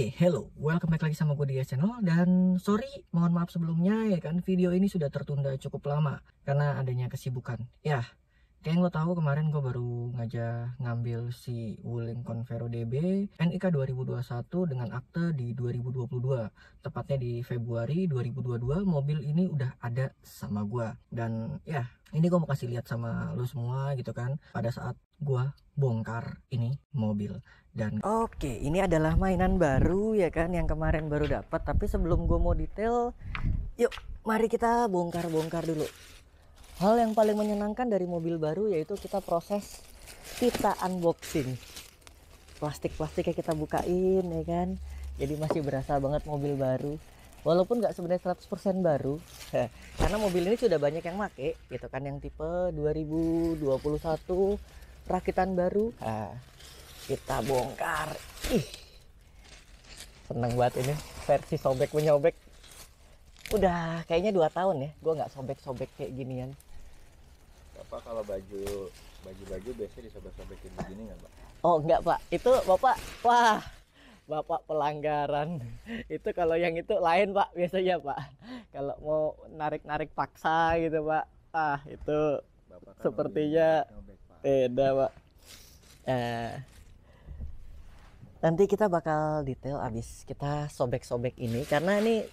Oke, hello, welcome back lagi sama gue di channel. Dan sorry, mohon maaf sebelumnya ya kan, video ini sudah tertunda cukup lama karena adanya kesibukan. Ya, kayak yang lo tahu kemarin gue baru ngambil si Wuling Convero DB NIK 2021 dengan akte di 2022. Tepatnya di Februari 2022 mobil ini udah ada sama gue. Dan ya, ini gue mau kasih lihat sama lo semua gitu kan pada saat gue bongkar ini mobil. Dan oke, ini adalah mainan baru ya kan yang kemarin baru dapat. Tapi sebelum gue mau detail, yuk mari kita bongkar-bongkar dulu. Hal yang paling menyenangkan dari mobil baru yaitu kita unboxing. Plastik-plastiknya kita bukain ya kan. Jadi masih berasa banget mobil baru. Walaupun nggak sebenarnya 100% baru. Karena mobil ini sudah banyak yang make gitu kan, yang tipe 2021 rakitan baru. Kita bongkar. Seneng banget ini versi sobek menyobek. Udah kayaknya 2 tahun ya gue nggak sobek-sobek kayak ginian. Bapak kalau baju biasanya disobek-sobekin begini nggak, Pak? Oh enggak, Pak, itu Bapak, wah Bapak pelanggaran. Itu kalau yang itu lain, Pak, biasanya, Pak. Kalau mau narik-narik paksa gitu, Pak, itu Bapak kan sepertinya beda, Pak. Nanti kita bakal detail abis kita sobek-sobek ini karena ini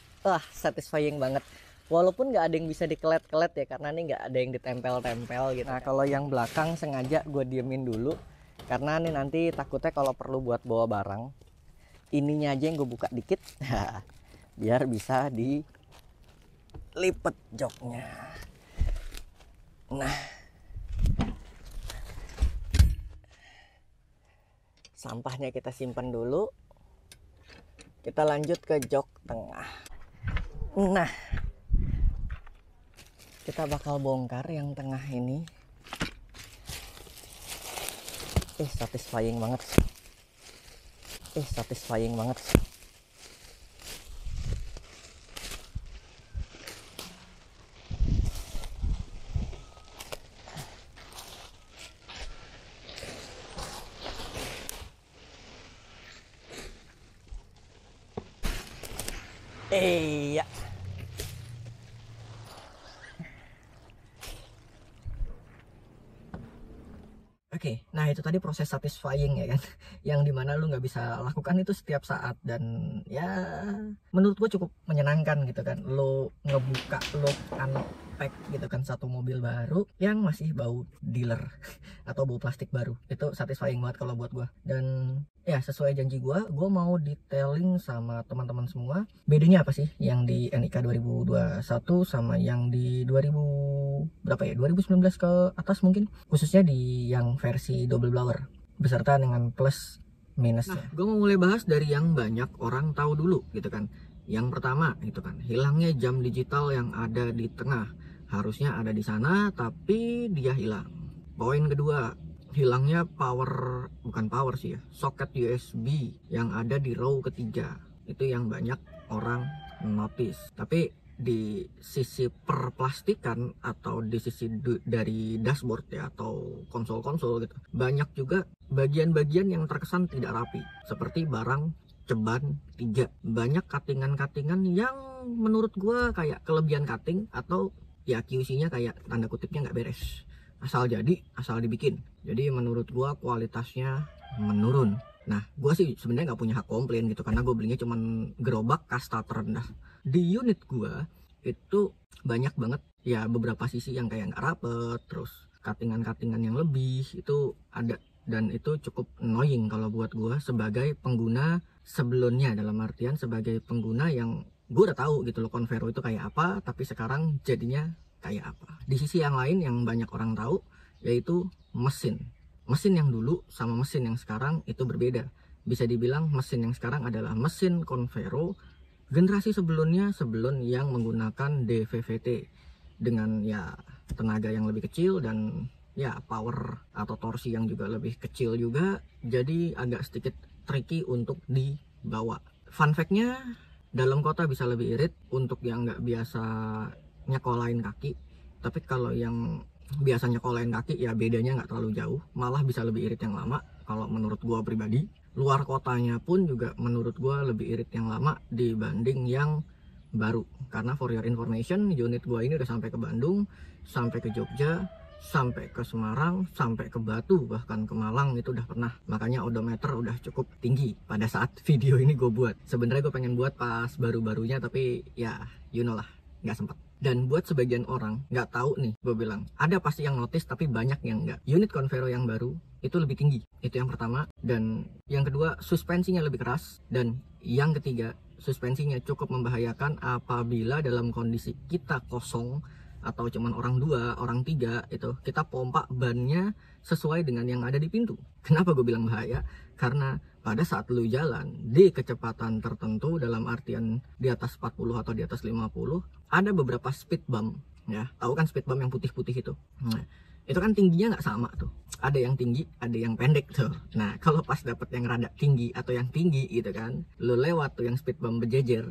satisfying banget. Walaupun nggak ada yang bisa dikelet-kelet ya, karena ini nggak ada yang ditempel-tempel gitu. Nah, kalau yang belakang sengaja gue diemin dulu karena ini nanti takutnya kalau perlu buat bawa barang, ininya aja yang gue buka dikit biar bisa dilipet joknya. Nah, sampahnya kita simpan dulu. Kita lanjut ke jok tengah. Nah, kita bakal bongkar yang tengah ini. Satisfying banget. Satisfying banget. Iya. Oke, nah itu tadi proses satisfying ya kan, yang dimana lu nggak bisa lakukan itu setiap saat. Dan ya menurut gue cukup menyenangkan gitu kan, lu ngebuka, lu unpack gitu kan satu mobil baru yang masih bau dealer atau bau plastik baru. Itu satisfying banget kalau buat gue. Dan ya sesuai janji gue mau detailing sama teman-teman semua bedanya apa sih yang di NIK 2021 sama yang di 2019 ke atas, mungkin khususnya di yang versi double blower beserta dengan plus minusnya. Nah, gue mau mulai bahas dari yang banyak orang tahu dulu gitu kan. Yang pertama itu kan hilangnya jam digital yang ada di tengah. Harusnya ada di sana tapi dia hilang. Poin kedua, hilangnya soket USB yang ada di row ketiga. Itu yang banyak orang notice. Tapi di sisi perplastikan atau di sisi dari dashboard ya atau konsol-konsol gitu, banyak juga bagian-bagian yang terkesan tidak rapi, seperti barang ceban 3. Banyak cuttingan-cuttingan yang menurut gua kayak kelebihan cutting atau ya QC-nya kayak tanda kutipnya nggak beres. Asal dibikin. Jadi menurut gua kualitasnya menurun. Nah, gua sih sebenarnya nggak punya hak komplain gitu karena gue belinya cuman gerobak kasta terendah. Di unit gua itu banyak banget ya beberapa sisi yang kayak nggak rapet, terus cuttingan-cuttingan yang lebih itu ada. Dan itu cukup annoying kalau buat gua sebagai pengguna sebelumnya, dalam artian sebagai pengguna yang gue udah tahu gitu loh Convero itu kayak apa, tapi sekarang jadinya kayak apa. Di sisi yang lain yang banyak orang tahu yaitu mesin yang dulu sama mesin yang sekarang itu berbeda. Bisa dibilang mesin yang sekarang adalah mesin Convero generasi sebelum yang menggunakan DVVT dengan ya tenaga yang lebih kecil dan ya power atau torsi yang juga lebih kecil juga. Jadi agak sedikit tricky untuk dibawa. Fun fact-nya, dalam kota bisa lebih irit untuk yang nggak biasa nyekolahin kaki. Tapi kalau yang biasa nyekolahin kaki ya bedanya nggak terlalu jauh, malah bisa lebih irit yang lama kalau menurut gua pribadi. luar kotanya pun juga menurut gue lebih irit yang lama dibanding yang baru. Karena for your information, unit gue ini udah sampai ke Bandung, sampai ke Jogja, sampai ke Semarang, sampai ke Batu, bahkan ke Malang itu udah pernah. Makanya odometer udah cukup tinggi pada saat video ini gue buat. Sebenarnya gue pengen buat pas baru-barunya, tapi ya you know lah, nggak sempet. Dan buat sebagian orang nggak tahu nih, gue bilang ada pasti yang notice tapi banyak yang nggak. Unit Convero yang baru itu lebih tinggi, itu yang pertama. Dan yang kedua, suspensinya lebih keras. Dan yang ketiga, suspensinya cukup membahayakan apabila dalam kondisi kita kosong atau cuman orang 2, orang 3 itu kita pompa bannya sesuai dengan yang ada di pintu. Kenapa gue bilang bahaya? Karena pada saat lu jalan di kecepatan tertentu, dalam artian di atas 40 atau di atas 50, ada beberapa speed bump ya. Tahu kan speed bump yang putih-putih itu? Nah, itu kan tingginya nggak sama tuh. Ada yang tinggi, ada yang pendek tuh. Nah, kalau pas dapet yang rada tinggi atau yang tinggi gitu kan, lu lewat tuh yang speed bump berjejer,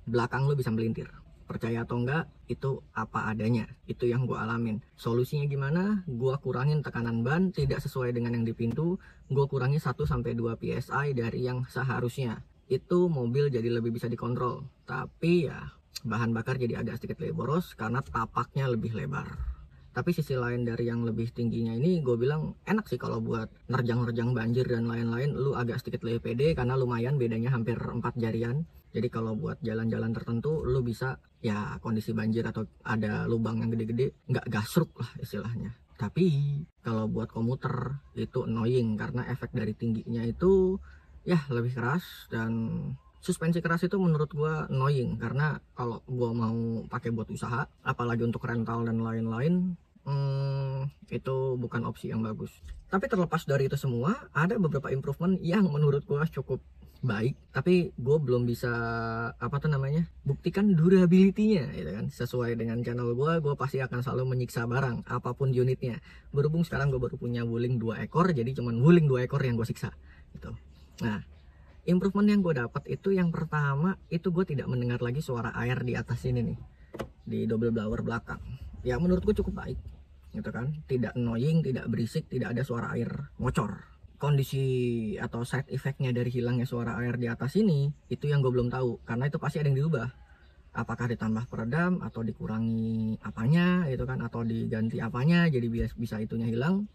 belakang lu bisa melintir. Percaya atau enggak, itu apa adanya. Itu yang gue alamin. Solusinya gimana? Gue kurangin tekanan ban tidak sesuai dengan yang di pintu. Gue kurangi 1-2 PSI dari yang seharusnya. Itu mobil jadi lebih bisa dikontrol. Tapi ya bahan bakar jadi agak sedikit lebih boros karena tapaknya lebih lebar. Tapi sisi lain dari yang lebih tingginya ini, gue bilang enak sih kalau buat nerjang-nerjang banjir dan lain-lain. Lu agak sedikit lebih pede karena lumayan bedanya hampir 4 jarian. Jadi kalau buat jalan-jalan tertentu lu bisa ya kondisi banjir atau ada lubang yang gede-gede nggak gasruk lah istilahnya. Tapi kalau buat komuter itu annoying karena efek dari tingginya itu ya lebih keras. Dan suspensi keras itu menurut gua annoying karena kalau gua mau pakai buat usaha, apalagi untuk rental dan lain-lain, itu bukan opsi yang bagus. Tapi terlepas dari itu semua, ada beberapa improvement yang menurut gua cukup baik, tapi gue belum bisa buktikan durability-nya gitu kan. Sesuai dengan channel gue pasti akan selalu menyiksa barang apapun unitnya. Berhubung sekarang gue baru punya Wuling 2 ekor, jadi cuman Wuling 2 ekor yang gue siksa gitu. Nah, improvement yang gue dapat itu yang pertama, itu gue tidak mendengar lagi suara air di atas ini nih, di double blower belakang. Ya menurut gue cukup baik gitu kan, tidak annoying, tidak berisik, tidak ada suara air ngocor. Kondisi atau side effect-nya dari hilangnya suara air di atas ini, itu yang gue belum tahu, karena itu pasti ada yang diubah. Apakah ditambah peredam atau dikurangi apanya gitu kan, atau diganti apanya jadi bisa itunya hilang,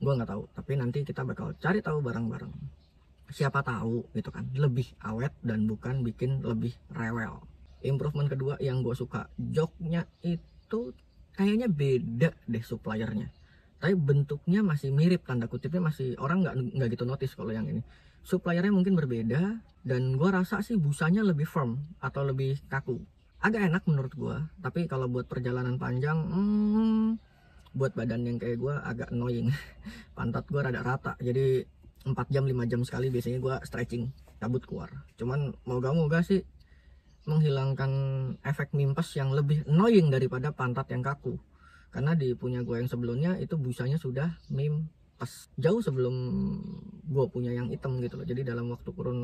gue nggak tahu. Tapi nanti kita bakal cari tahu bareng-bareng. Siapa tahu gitu kan lebih awet dan bukan bikin lebih rewel. Improvement kedua yang gue suka, joknya itu kayaknya beda deh suppliernya, tapi bentuknya masih mirip, tanda kutipnya masih, orang nggak gitu notice kalau yang ini. Suppliernya mungkin berbeda, dan gue rasa sih busanya lebih firm atau lebih kaku. Agak enak menurut gue, tapi kalau buat perjalanan panjang, buat badan yang kayak gue agak annoying. Pantat gue rada rata, jadi 4 jam 5 jam sekali biasanya gue stretching, cabut keluar. Cuman moga-moga sih menghilangkan efek mimpes yang lebih annoying daripada pantat yang kaku. Karena di punya gue yang sebelumnya itu busanya sudah mimpes jauh sebelum gue punya yang hitam gitu loh. Jadi dalam kurun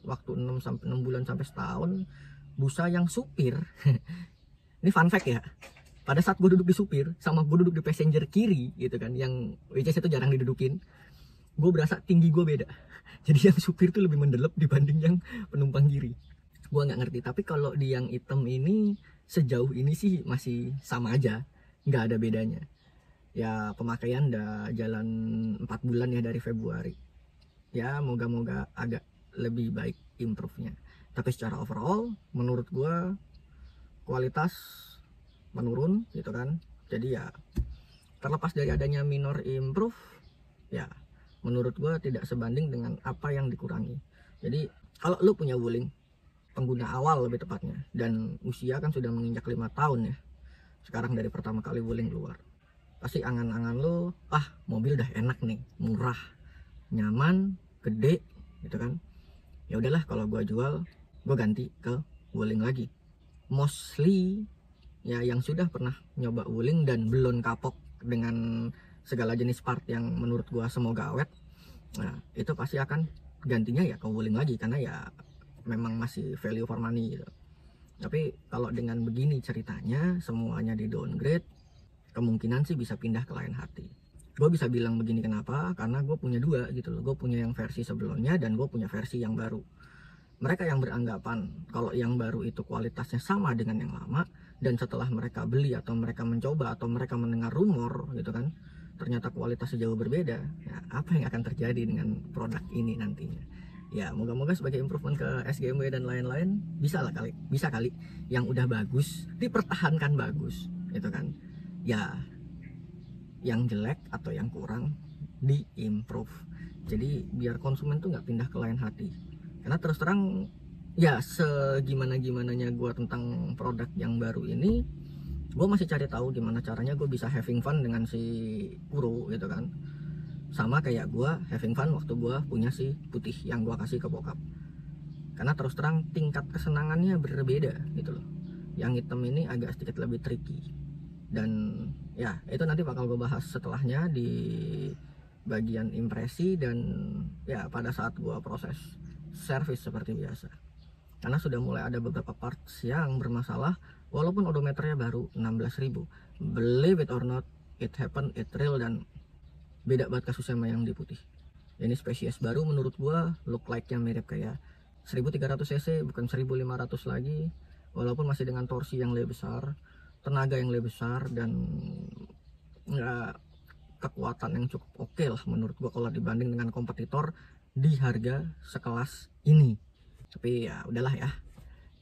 waktu 6 bulan sampai setahun, busa yang supir ini fun fact ya, pada saat gue duduk di supir sama gue duduk di passenger kiri gitu kan, yang which is itu jarang didudukin, gue berasa tinggi gue beda. Jadi yang supir tuh lebih mendelep dibanding yang penumpang kiri. Gue nggak ngerti, tapi kalau di yang hitam ini sejauh ini sih masih sama aja, nggak ada bedanya. Ya pemakaian udah jalan 4 bulan ya dari Februari. Ya moga-moga agak lebih baik improve-nya. Tapi secara overall menurut gua kualitas menurun gitu kan. Jadi ya terlepas dari adanya minor improve, ya menurut gua tidak sebanding dengan apa yang dikurangi. Jadi kalau lu punya Wuling pengguna awal lebih tepatnya, dan usia kan sudah menginjak 5 tahun ya sekarang dari pertama kali Wuling keluar, pasti angan-angan lo, mobil udah enak nih, murah, nyaman, gede gitu kan. Ya udahlah, kalau gua jual, gua ganti ke Wuling lagi. Mostly ya yang sudah pernah nyoba Wuling dan belum kapok dengan segala jenis part yang menurut gua semoga awet, nah itu pasti akan gantinya ya ke Wuling lagi, karena ya memang masih value for money gitu. Tapi kalau dengan begini ceritanya semuanya di downgrade, kemungkinan sih bisa pindah ke lain hati. Gue bisa bilang begini kenapa, karena gue punya dua gitu loh. Gue punya yang versi sebelumnya dan gue punya versi yang baru. Mereka yang beranggapan kalau yang baru itu kualitasnya sama dengan yang lama, dan setelah mereka beli atau mereka mencoba atau mereka mendengar rumor gitu kan, ternyata kualitasnya jauh berbeda, ya apa yang akan terjadi dengan produk ini nantinya. Ya moga-moga sebagai improvement ke SGMW dan lain-lain, bisa kali yang udah bagus dipertahankan bagus gitu kan, ya yang jelek atau yang kurang diimprove. Jadi biar konsumen tuh nggak pindah ke lain hati. Karena terus terang ya segimana-gimananya gue tentang produk yang baru ini, gue masih cari tahu gimana caranya gue bisa having fun dengan si Kuro gitu kan. Sama kayak gue having fun waktu gue punya si putih yang gue kasih ke bokap. Karena terus terang tingkat kesenangannya berbeda gitu loh. Yang hitam ini agak sedikit lebih tricky. Dan ya itu nanti bakal gue bahas setelahnya di bagian impresi dan ya pada saat gue proses service seperti biasa. Karena sudah mulai ada beberapa parts yang bermasalah walaupun odometernya baru 16.000. Believe it or not, it happen, it real, dan beda banget kasusnya sama yang di putih. Ini spesies baru menurut gua, look like-nya mirip kayak 1300 cc bukan 1500 lagi, walaupun masih dengan torsi yang lebih besar, tenaga yang lebih besar, dan ya, kekuatan yang cukup oke lah menurut gua kalau dibanding dengan kompetitor di harga sekelas ini. Tapi ya udahlah ya,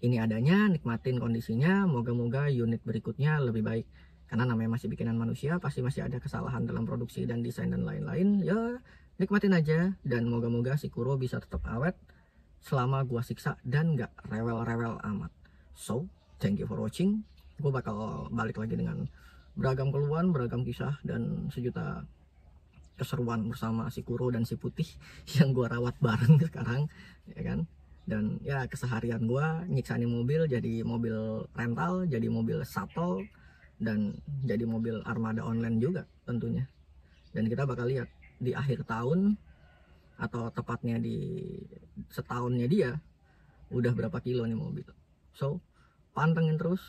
ini adanya, nikmatin kondisinya, moga-moga unit berikutnya lebih baik. Karena namanya masih bikinan manusia, pasti masih ada kesalahan dalam produksi dan desain dan lain-lain. Ya nikmatin aja, dan moga-moga si Kuro bisa tetap awet selama gua siksa dan gak rewel-rewel amat. So, thank you for watching. Gue bakal balik lagi dengan beragam keluhan, beragam kisah, dan sejuta keseruan bersama si Kuro dan si putih yang gua rawat bareng sekarang, ya kan. Dan ya keseharian gua nyiksain mobil jadi mobil rental, jadi mobil shuttle, dan jadi mobil armada online juga tentunya. Dan kita bakal lihat di akhir tahun atau tepatnya di setahunnya dia udah berapa kilo nih mobil. So pantengin terus,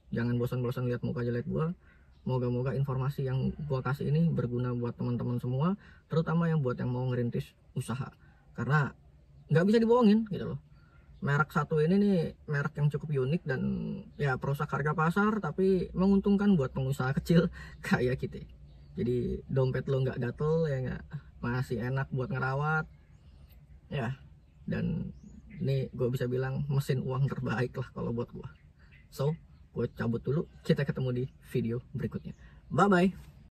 jangan bosan-bosan lihat muka jelek gua. Moga-moga informasi yang gua kasih ini berguna buat teman-teman semua, terutama yang buat yang mau ngerintis usaha. Karena nggak bisa dibohongin gitu loh. Merek satu ini nih merek yang cukup unik dan ya perusak harga pasar, tapi menguntungkan buat pengusaha kecil kayak kita. Jadi dompet lo nggak gatel ya, nggak, masih enak buat ngerawat ya. Dan ini gue bisa bilang mesin uang terbaik lah kalau buat gue. So gue cabut dulu, kita ketemu di video berikutnya. Bye bye.